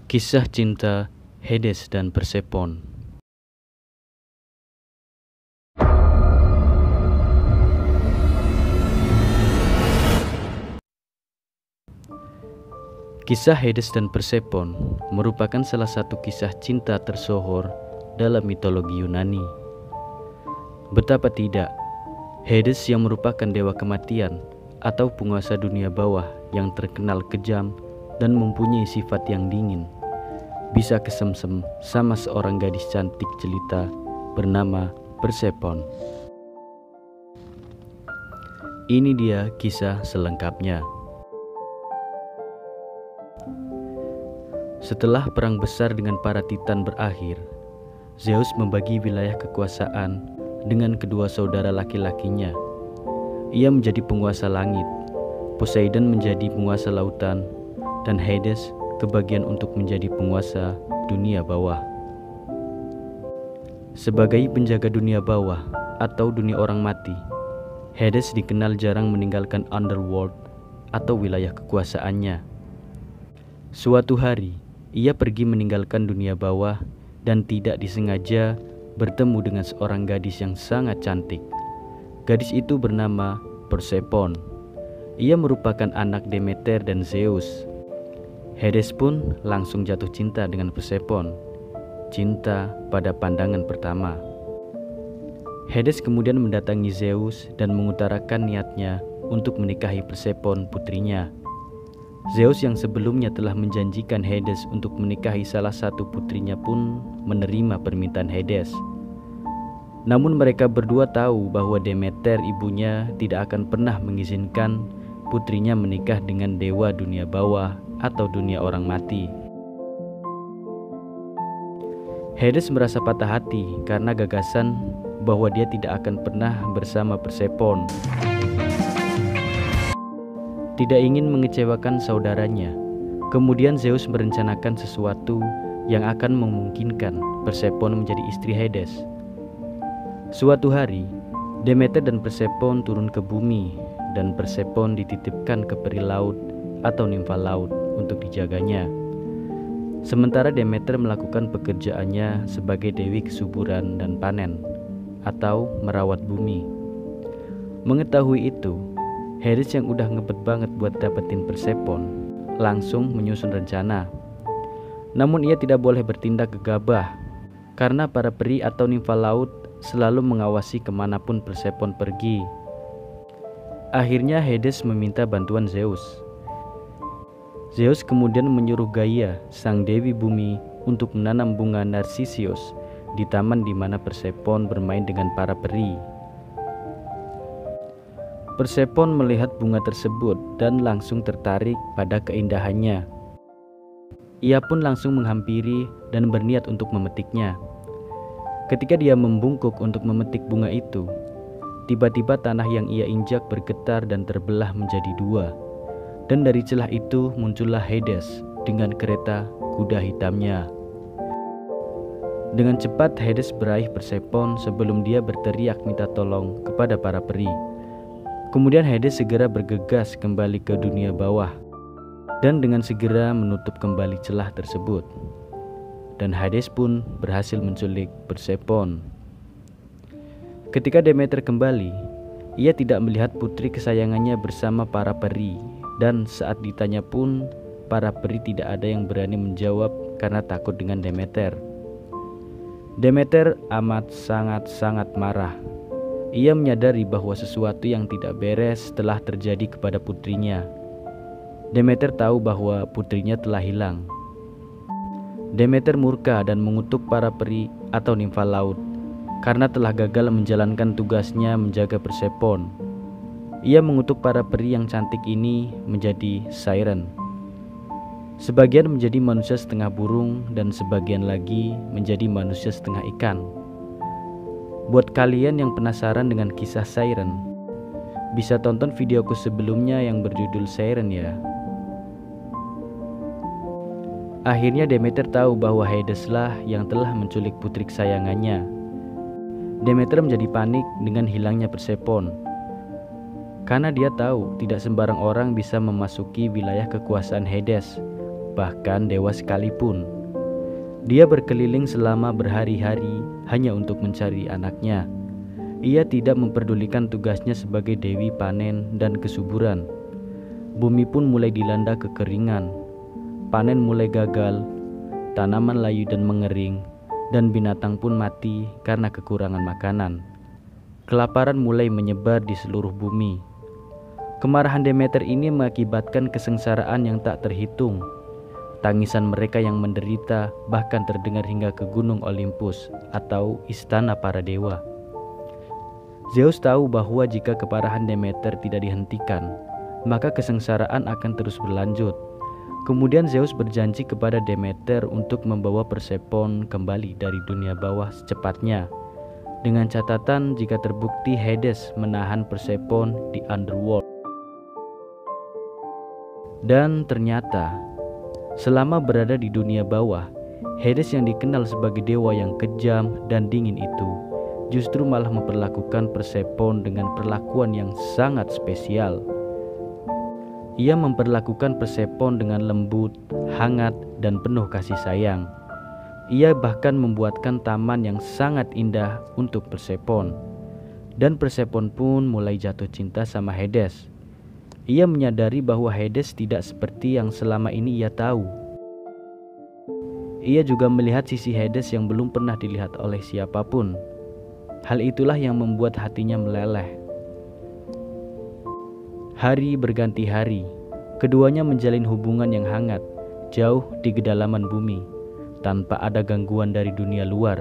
Kisah cinta Hades dan Persefone. Kisah Hades dan Persefone merupakan salah satu kisah cinta tersohor dalam mitologi Yunani. Betapa tidak, Hades yang merupakan dewa kematian atau penguasa dunia bawah yang terkenal kejam dan mempunyai sifat yang dingin, bisa kesemsem sama seorang gadis cantik jelita bernama Persefone. Ini dia kisah selengkapnya. Setelah perang besar dengan para titan berakhir, Zeus membagi wilayah kekuasaan dengan kedua saudara laki-lakinya. Ia menjadi penguasa langit, Poseidon menjadi penguasa lautan, dan Hades kebagian untuk menjadi penguasa dunia bawah. Sebagai penjaga dunia bawah atau dunia orang mati, Hades dikenal jarang meninggalkan underworld atau wilayah kekuasaannya. Suatu hari, ia pergi meninggalkan dunia bawah dan tidak disengaja bertemu dengan seorang gadis yang sangat cantik. Gadis itu bernama Persefone. Ia merupakan anak Demeter dan Zeus. Hades pun langsung jatuh cinta dengan Persefone. Cinta pada pandangan pertama. Hades kemudian mendatangi Zeus dan mengutarakan niatnya untuk menikahi Persefone putrinya. Zeus yang sebelumnya telah menjanjikan Hades untuk menikahi salah satu putrinya pun menerima permintaan Hades. Namun mereka berdua tahu bahwa Demeter ibunya tidak akan pernah mengizinkan putrinya menikah dengan dewa dunia bawah atau dunia orang mati. Hades merasa patah hati karena gagasan bahwa dia tidak akan pernah bersama Persefone. Tidak ingin mengecewakan saudaranya. Kemudian Zeus merencanakan sesuatu yang akan memungkinkan Persefone menjadi istri Hades. Suatu hari, Demeter dan Persefone turun ke bumi dan Persefone dititipkan ke peri laut atau nimfa laut untuk dijaganya. Sementara Demeter melakukan pekerjaannya sebagai dewi kesuburan dan panen atau merawat bumi. Mengetahui itu, Hades yang udah ngebet banget buat dapetin Persefone langsung menyusun rencana. Namun ia tidak boleh bertindak gegabah karena para peri atau nimfa laut selalu mengawasi kemanapun Persefone pergi. Akhirnya Hades meminta bantuan Zeus. Zeus kemudian menyuruh Gaia, sang dewi bumi, untuk menanam bunga Narcissus di taman di mana Persefone bermain dengan para peri. Persefone melihat bunga tersebut dan langsung tertarik pada keindahannya. Ia pun langsung menghampiri dan berniat untuk memetiknya. Ketika dia membungkuk untuk memetik bunga itu, tiba-tiba tanah yang ia injak bergetar dan terbelah menjadi dua. Dan dari celah itu muncullah Hades dengan kereta kuda hitamnya. Dengan cepat Hades meraih Persefone sebelum dia berteriak minta tolong kepada para peri. Kemudian Hades segera bergegas kembali ke dunia bawah dan dengan segera menutup kembali celah tersebut. Dan Hades pun berhasil menculik Persefone. Ketika Demeter kembali, ia tidak melihat putri kesayangannya bersama para peri. Dan saat ditanya pun, para peri tidak ada yang berani menjawab karena takut dengan Demeter. Demeter amat sangat marah. Ia menyadari bahwa sesuatu yang tidak beres telah terjadi kepada putrinya. Demeter tahu bahwa putrinya telah hilang. Demeter murka dan mengutuk para peri atau nimfa laut karena telah gagal menjalankan tugasnya menjaga Persefone. Ia mengutuk para peri yang cantik ini menjadi siren. Sebagian menjadi manusia setengah burung dan sebagian lagi menjadi manusia setengah ikan. Buat kalian yang penasaran dengan kisah siren, bisa tonton videoku sebelumnya yang berjudul Siren ya. Akhirnya Demeter tahu bahwa Hadeslah yang telah menculik putri kesayangannya. Demeter menjadi panik dengan hilangnya Persefone. Karena dia tahu tidak sembarang orang bisa memasuki wilayah kekuasaan Hades. bahkan dewa sekalipun. Dia berkeliling selama berhari-hari hanya untuk mencari anaknya. Ia tidak memperdulikan tugasnya sebagai dewi panen dan kesuburan. Bumi pun mulai dilanda kekeringan. Panen mulai gagal, tanaman layu dan mengering, dan binatang pun mati karena kekurangan makanan. Kelaparan mulai menyebar di seluruh bumi. Kemarahan Demeter ini mengakibatkan kesengsaraan yang tak terhitung. Tangisan mereka yang menderita bahkan terdengar hingga ke gunung Olympus atau istana para dewa. Zeus tahu bahwa jika keparahan Demeter tidak dihentikan, maka kesengsaraan akan terus berlanjut. Kemudian Zeus berjanji kepada Demeter untuk membawa Persephone kembali dari dunia bawah secepatnya, dengan catatan jika terbukti Hades menahan Persephone di Underworld. Dan ternyata, selama berada di dunia bawah, Hades yang dikenal sebagai dewa yang kejam dan dingin itu justru malah memperlakukan Persephone dengan perlakuan yang sangat spesial. Ia memperlakukan Persephone dengan lembut, hangat, dan penuh kasih sayang. Ia bahkan membuatkan taman yang sangat indah untuk Persephone. Dan Persephone pun mulai jatuh cinta sama Hades. Ia menyadari bahwa Hades tidak seperti yang selama ini ia tahu. Ia juga melihat sisi Hades yang belum pernah dilihat oleh siapapun. Hal itulah yang membuat hatinya meleleh. Hari berganti hari, keduanya menjalin hubungan yang hangat, jauh di kedalaman bumi, tanpa ada gangguan dari dunia luar.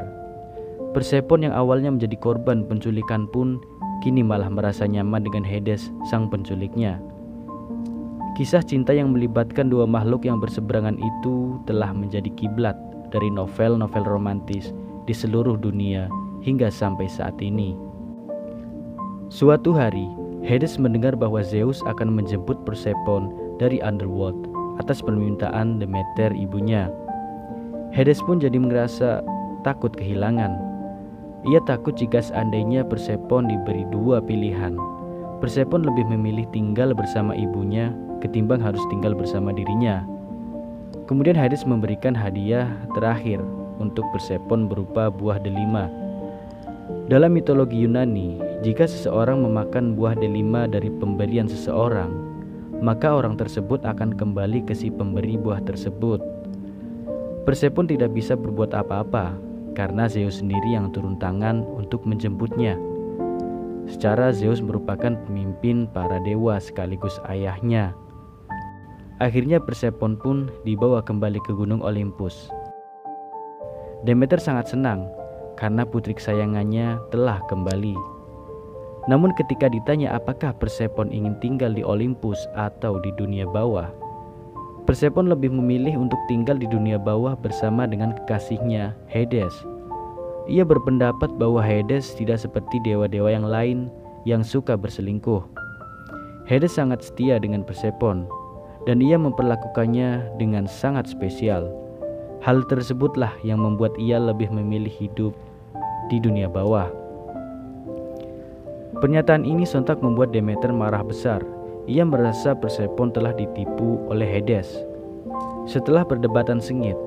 Persephone yang awalnya menjadi korban penculikan pun kini malah merasa nyaman dengan Hades, sang penculiknya. Kisah cinta yang melibatkan dua makhluk yang berseberangan itu telah menjadi kiblat dari novel-novel romantis di seluruh dunia hingga sampai saat ini. Suatu hari, Hades mendengar bahwa Zeus akan menjemput Persephone dari Underworld atas permintaan Demeter ibunya. Hades pun jadi merasa takut kehilangan. Ia takut jika seandainya Persephone diberi dua pilihan. Persephone lebih memilih tinggal bersama ibunya ketimbang harus tinggal bersama dirinya. Kemudian Hades memberikan hadiah terakhir untuk Persephone berupa buah delima. Dalam mitologi Yunani, jika seseorang memakan buah delima dari pemberian seseorang, maka orang tersebut akan kembali ke si pemberi buah tersebut. Persephone tidak bisa berbuat apa-apa karena Zeus sendiri yang turun tangan untuk menjemputnya. Secara Zeus merupakan pemimpin para dewa sekaligus ayahnya. Akhirnya Persephone pun dibawa kembali ke gunung Olympus. Demeter sangat senang karena putri kesayangannya telah kembali. Namun ketika ditanya apakah Persephone ingin tinggal di Olympus atau di dunia bawah, Persephone lebih memilih untuk tinggal di dunia bawah bersama dengan kekasihnya Hades. Ia berpendapat bahwa Hades tidak seperti dewa-dewa yang lain yang suka berselingkuh. Hades sangat setia dengan Persephone dan ia memperlakukannya dengan sangat spesial. Hal tersebutlah yang membuat ia lebih memilih hidup di dunia bawah. Pernyataan ini sontak membuat Demeter marah besar. Ia merasa Persephone telah ditipu oleh Hades. Setelah perdebatan sengit,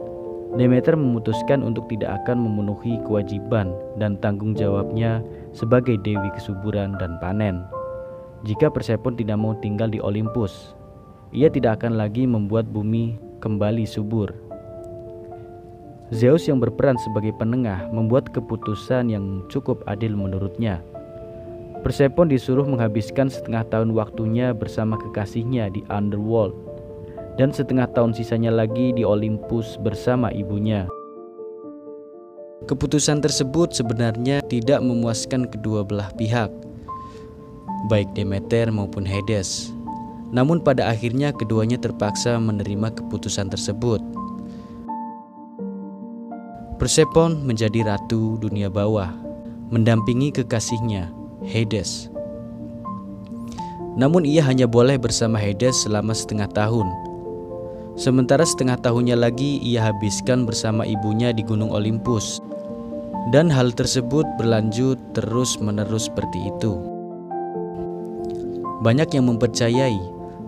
Demeter memutuskan untuk tidak akan memenuhi kewajiban dan tanggung jawabnya sebagai dewi kesuburan dan panen. Jika Persephone tidak mau tinggal di Olympus, ia tidak akan lagi membuat bumi kembali subur. Zeus yang berperan sebagai penengah membuat keputusan yang cukup adil menurutnya. Persephone disuruh menghabiskan setengah tahun waktunya bersama kekasihnya di Underworld dan setengah tahun sisanya lagi di Olympus bersama ibunya. Keputusan tersebut sebenarnya tidak memuaskan kedua belah pihak, baik Demeter maupun Hades. Namun pada akhirnya keduanya terpaksa menerima keputusan tersebut. Persephone menjadi ratu dunia bawah, mendampingi kekasihnya Hades. Namun ia hanya boleh bersama Hades selama setengah tahun. Sementara setengah tahunnya lagi ia habiskan bersama ibunya di Gunung Olympus. Dan hal tersebut berlanjut terus-menerus seperti itu. Banyak yang mempercayai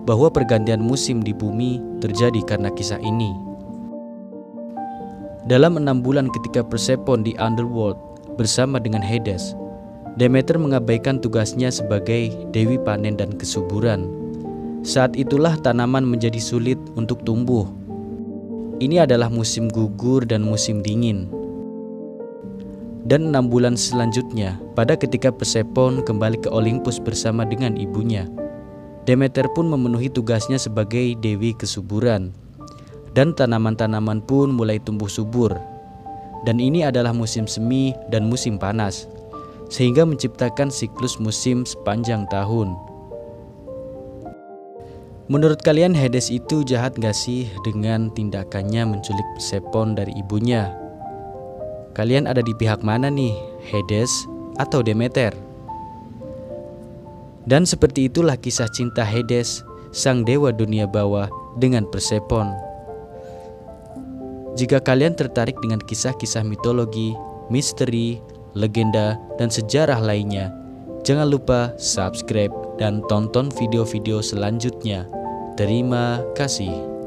bahwa pergantian musim di bumi terjadi karena kisah ini. Dalam 6 bulan ketika Persephone di Underworld bersama dengan Hades, Demeter mengabaikan tugasnya sebagai dewi panen dan kesuburan. Saat itulah tanaman menjadi sulit untuk tumbuh. Ini adalah musim gugur dan musim dingin. Dan 6 bulan selanjutnya, pada ketika Persephone kembali ke Olympus bersama dengan ibunya, Demeter pun memenuhi tugasnya sebagai dewi kesuburan. Dan tanaman-tanaman pun mulai tumbuh subur. Dan ini adalah musim semi dan musim panas, sehingga menciptakan siklus musim sepanjang tahun. Menurut kalian Hades itu jahat gak sih dengan tindakannya menculik Persephone dari ibunya? Kalian ada di pihak mana nih, Hades atau Demeter? Dan seperti itulah kisah cinta Hades, sang dewa dunia bawah, dengan Persephone. Jika kalian tertarik dengan kisah-kisah mitologi, misteri, legenda, dan sejarah lainnya, jangan lupa subscribe dan tonton video-video selanjutnya. Terima kasih.